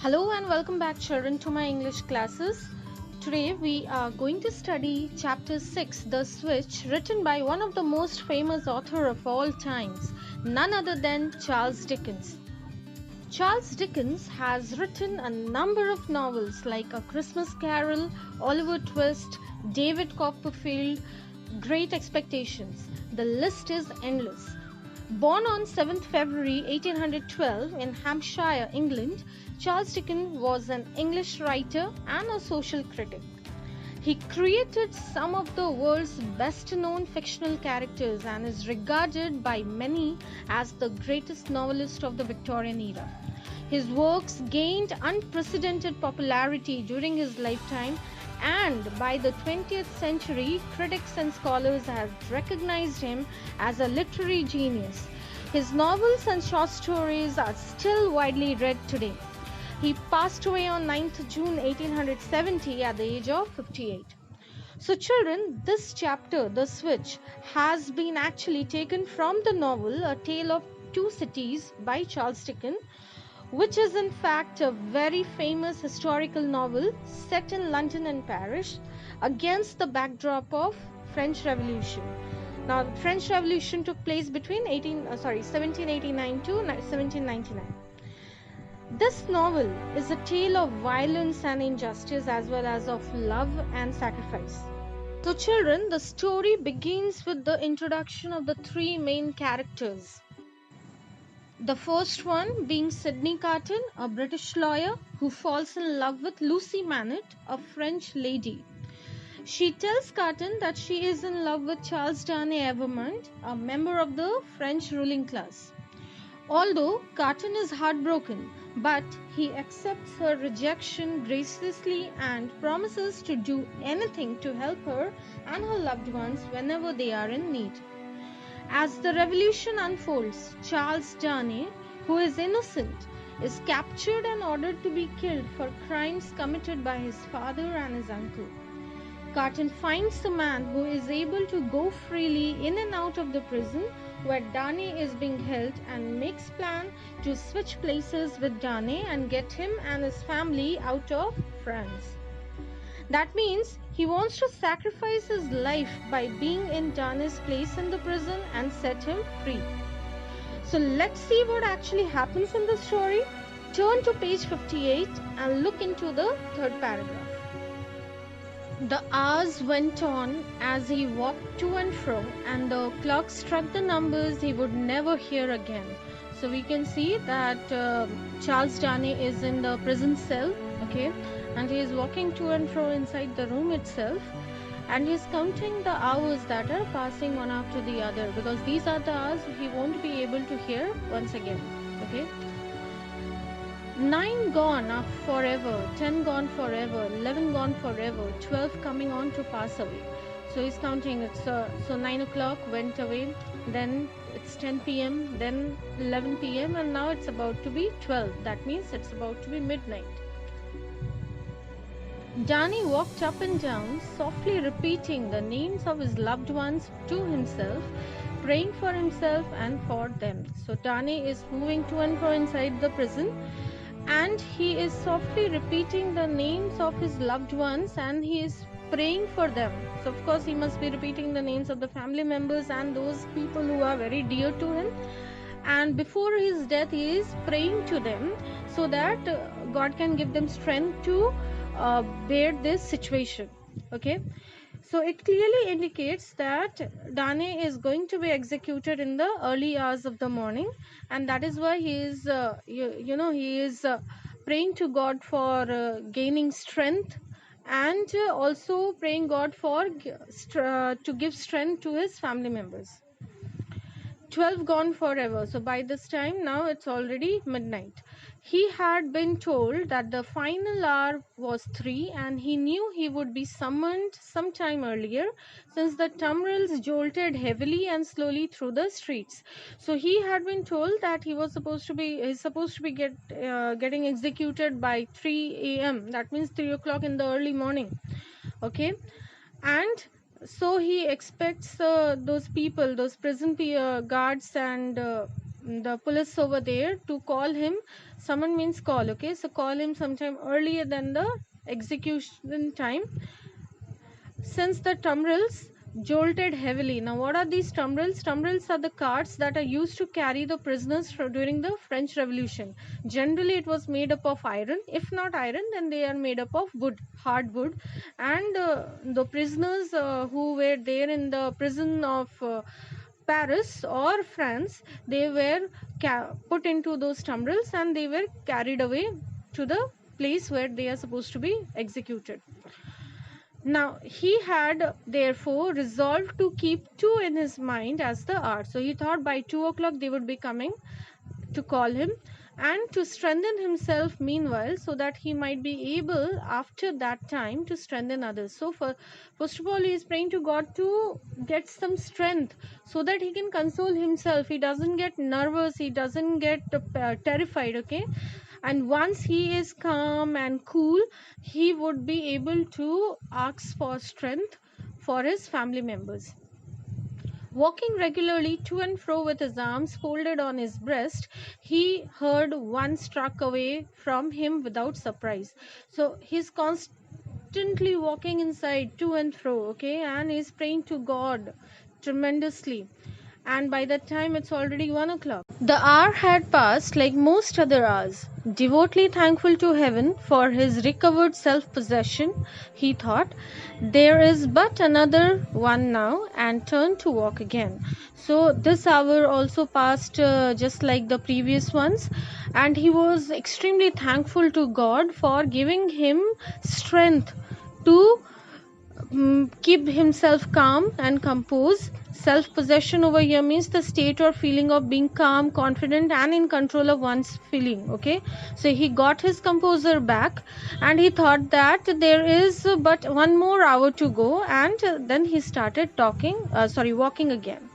Hello and welcome back, children, to my English classes. Today we are going to study chapter 6, The Switch, written by one of the most famous author of all times, none other than Charles Dickens. Charles Dickens has written a number of novels like A Christmas Carol, Oliver Twist, David Copperfield, Great Expectations. The list is endless. Born on 7th February 1812 in Hampshire, England, Charles Dickens was an English writer and a social critic. He created some of the world's best-known fictional characters and is regarded by many as the greatest novelist of the Victorian era. His works gained unprecedented popularity during his lifetime, and by the 20th century, critics and scholars have recognized him as a literary genius. His novels and short stories are still widely read today. He passed away on 9th June 1870 at the age of 58. So children, this chapter, The Switch, has been actually taken from the novel A Tale of Two Cities by Charles Dickens, which is in fact a very famous historical novel set in London and Paris against the backdrop of French Revolution. Now, the French Revolution took place between 1789 to 1799. This novel is a tale of violence and injustice as well as of love and sacrifice. So children, the story begins with the introduction of the three main characters. The first one being Sidney Carton, a British lawyer who falls in love with Lucy Manet, a French lady. She tells Carton that she is in love with Charles Darnay Evermond, a member of the French ruling class. Although Carton is heartbroken, but he accepts her rejection graciously and promises to do anything to help her and her loved ones whenever they are in need. As the revolution unfolds, Charles Darnay, who is innocent, is captured and ordered to be killed for crimes committed by his father and his uncle. Carton finds the man who is able to go freely in and out of the prison where Darnay is being held and makes plan to switch places with Darnay and get him and his family out of France. That means he wants to sacrifice his life by being in Darnay's place in the prison and set him free. So let's see what actually happens in the story. Turn to page 58 and look into the third paragraph. The hours went on as he walked to and fro, and the clock struck the numbers he would never hear again. So we can see that Charles Darnay is in the prison cell, okay, and he is walking to and fro inside the room itself, and he is counting the hours that are passing one after the other, because these are the hours he won't be able to hear once again, okay. 9 gone are forever, 10 gone forever, 11 gone forever, 12 coming on to pass away. So he's counting it. So 9 o'clock went away, then it's 10 p.m., then 11 p.m., and now it's about to be 12. That means it's about to be midnight. Darnay walked up and down, softly repeating the names of his loved ones to himself, praying for himself and for them. So Darnay is moving to and fro inside the prison, and he is softly repeating the names of his loved ones and he is praying for them. So of course he must be repeating the names of the family members and those people who are very dear to him, and before his death he is praying to them so that God can give them strength to bear this situation, okay. So it clearly indicates that Darnay is going to be executed in the early hours of the morning, and that is why he is, he is praying to God for gaining strength, and also praying God for to give strength to his family members. 12 gone forever. So by this time now it's already midnight. He had been told that the final hour was 3, and he knew he would be summoned some time earlier, since the tumbrils jolted heavily and slowly through the streets. So he had been told that he's supposed to be getting executed by 3 a.m. That means 3 o'clock in the early morning, okay. And so he expects those people, those prison guards and the police over there to call him Summon means call, okay? So call him sometime earlier than the execution time, since the tumbrils jolted heavily. Now, what are these tumbrils? Tumbrils are the carts that are used to carry the prisoners during the French Revolution. Generally, it was made up of iron. If not iron, then they are made up of wood, hard wood. And the prisoners who were there in the prison of Paris or France, they were put into those tumbrils and they were carried away to the place where they are supposed to be executed. Now, he had therefore resolved to keep 2 in his mind as the hour. So, he thought by 2 o'clock they would be coming to call him, and to strengthen himself meanwhile, so that he might be able after that time to strengthen others. So, first of all, he is praying to God to get some strength so that he can console himself. He doesn't get nervous, he doesn't get terrified, okay? And once he is calm and cool, he would be able to ask for strength for his family members. Walking regularly to and fro with his arms folded on his breast, he heard one struck away from him without surprise. So he's constantly walking inside to and fro, okay, and he's praying to God tremendously. And by that time it's already 1 o'clock. The hour had passed like most other hours. Devotedly thankful to heaven for his recovered self-possession, he thought, there is but another one now, and turned to walk again. So this hour also passed just like the previous ones, and he was extremely thankful to God for giving him strength to keep himself calm and composed. Self-possession over here means the state or feeling of being calm, confident and in control of one's feeling, okay? So he got his composure back and he thought that there is but 1 more hour to go, and then he started walking again.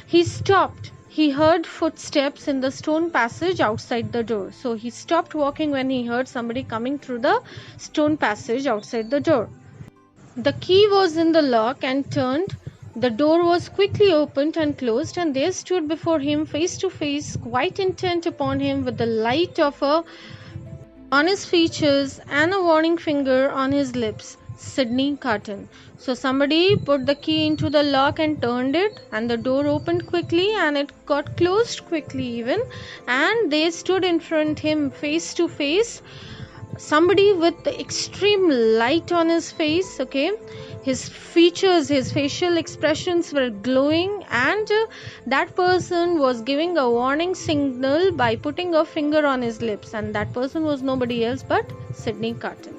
He stopped. He heard footsteps in the stone passage outside the door. So he stopped walking when he heard somebody coming through the stone passage outside the door. The key was in the lock and turned. The door was quickly opened and closed, and there stood before him face to face, quite intent upon him, with the light of on his features and a warning finger on his lips, Sidney Carton. So somebody put the key into the lock and turned it, and the door opened quickly and it got closed quickly even, and they stood in front of him face to face. Somebody with the extreme light on his face, okay? His features, his facial expressions were glowing, and that person was giving a warning signal by putting a finger on his lips, and that person was nobody else but Sidney Carton.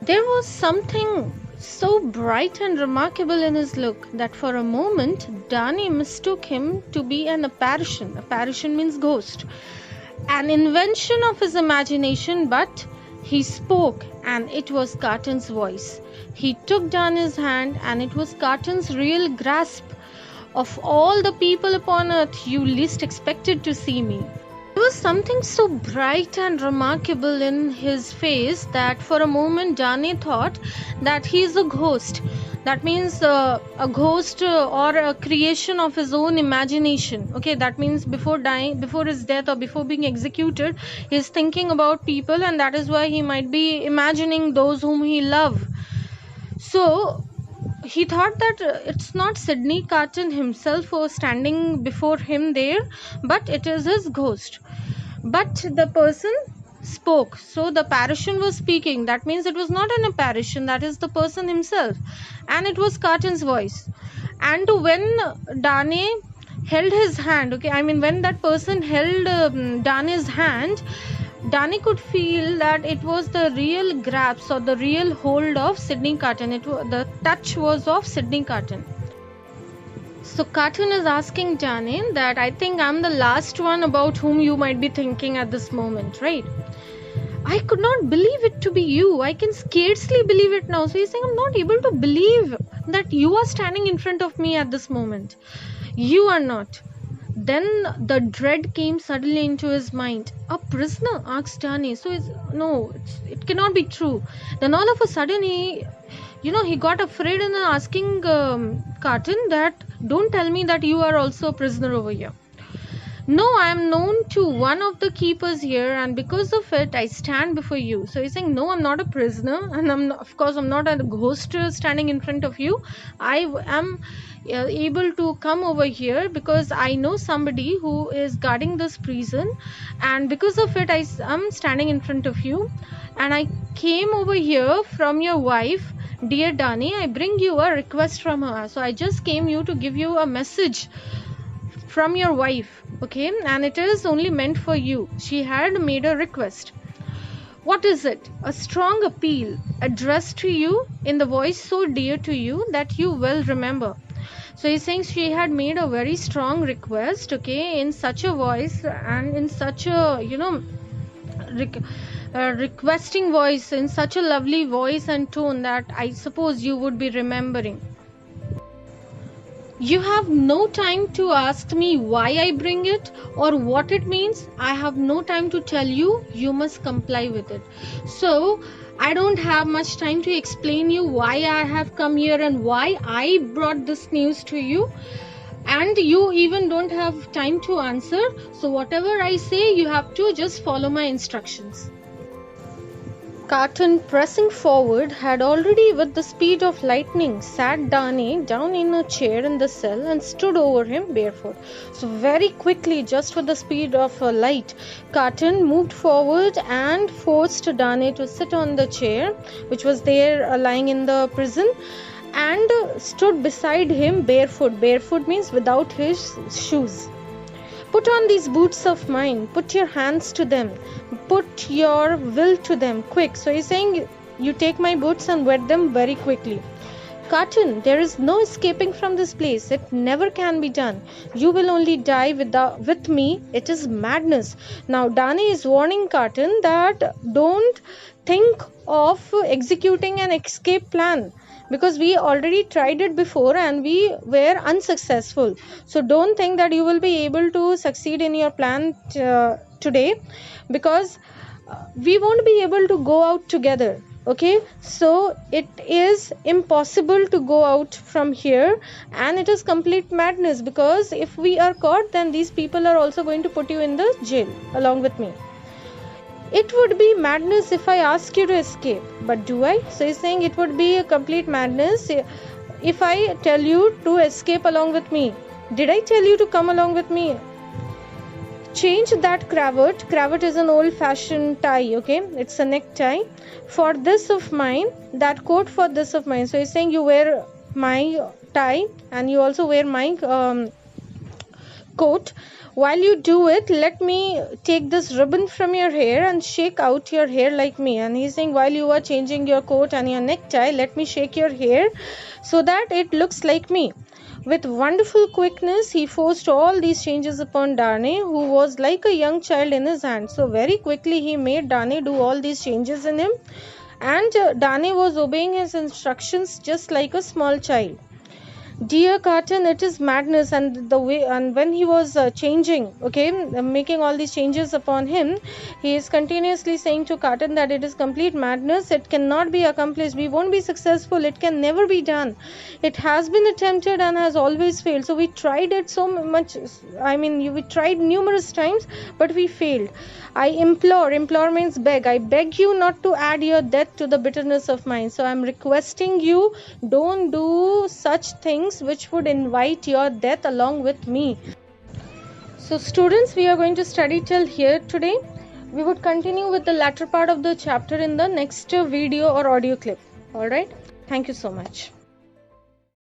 There was something so bright and remarkable in his look that for a moment Darnay mistook him to be an apparition. Apparition means ghost. An invention of his imagination, but he spoke, and it was Carton's voice. He took Darnay's hand, and it was Carton's real grasp. Of all the people upon earth, you least expected to see me. There was something so bright and remarkable in his face that for a moment Darnay thought that he is a ghost. That means a ghost or a creation of his own imagination. Okay, that means before dying, before his death or before being executed, he is thinking about people, and that is why he might be imagining those whom he loved. So he thought that it's not Sidney Carton himself who was standing before him there, but it is his ghost. But the person spoke. So the apparition was speaking. That means it was not an apparition, that is the person himself. And it was Carton's voice. And when Darnay held his hand, okay, I mean when that person held Darnay's hand, Darnay could feel that it was the real grasp or the real hold of Sidney Carton. The touch was of Sidney Carton. So Carton is asking Darnay that I think I'm the last one about whom you might be thinking at this moment, right? I could not believe it to be you. I can scarcely believe it now. So he's saying I'm not able to believe that you are standing in front of me at this moment. You are not. Then the dread came suddenly into his mind. A prisoner? Asked Darnay. So it cannot be true. Then all of a sudden he got afraid and asking Carton that don't tell me that you are also a prisoner over here. No, I am known to one of the keepers here, and because of it I stand before you. So he's saying, no, I'm not a prisoner, and of course I'm not a ghost standing in front of you. I am able to come over here because I know somebody who is guarding this prison, and because of it I am standing in front of you. And I came over here from your wife, dear Dani. I bring you a request from her. So I just came you to give you a message from your wife, okay, and it is only meant for you. She had made a request. What is it? A strong appeal addressed to you in the voice so dear to you that you will remember. So he's saying she had made a very strong request, okay, in such a voice and in such a, requesting voice, in such a lovely voice and tone that I suppose you would be remembering. You have no time to ask me why I bring it or what it means. I have no time to tell you. You must comply with it. So I don't have much time to explain you why I have come here and why I brought this news to you. And you even don't have time to answer. So whatever I say, you have to just follow my instructions. Carton, pressing forward, had already with the speed of lightning sat Dani down in a chair in the cell and stood over him barefoot. So very quickly, just with the speed of light, Carton moved forward and forced Dani to sit on the chair which was there lying in the prison, and stood beside him barefoot. Barefoot means without his shoes. Put on these boots of mine. Put your hands to them. Put your will to them. Quick. So he's saying, you take my boots and wet them very quickly. Carton, there is no escaping from this place. It never can be done. You will only die with me. It is madness. Now Dani is warning Carton that don't think of executing an escape plan, because we already tried it before and we were unsuccessful. So don't think that you will be able to succeed in your plan today, because we won't be able to go out together. Okay, so it is impossible to go out from here, and it is complete madness, because if we are caught, then these people are also going to put you in the jail along with me. It would be madness if I ask you to escape, but do I? So he's saying it would be a complete madness if I tell you to escape along with me. Did I tell you to come along with me? Change that cravat. Cravat is an old-fashioned tie, okay? It's a necktie. For this of mine, that coat for this of mine. So he's saying you wear my tie and you also wear my coat. While you do it, let me take this ribbon from your hair and shake out your hair like me. And he's saying, while you are changing your coat and your necktie, let me shake your hair so that it looks like me. With wonderful quickness, he forced all these changes upon Dani, who was like a young child in his hand. So very quickly, he made Dani do all these changes in him. And Dani was obeying his instructions just like a small child. Dear Carton, it is madness. And when he was changing, okay, making all these changes upon him, he is continuously saying to Carton that it is complete madness. It cannot be accomplished. We won't be successful. It can never be done. It has been attempted and has always failed. So we tried it so much. We tried numerous times, but we failed. I implore means beg. I beg you not to add your death to the bitterness of mine. So I'm requesting you, don't do such things which would invite your death along with me. So students, we are going to study till here today. We would continue with the latter part of the chapter in the next video or audio clip. Alright, thank you so much.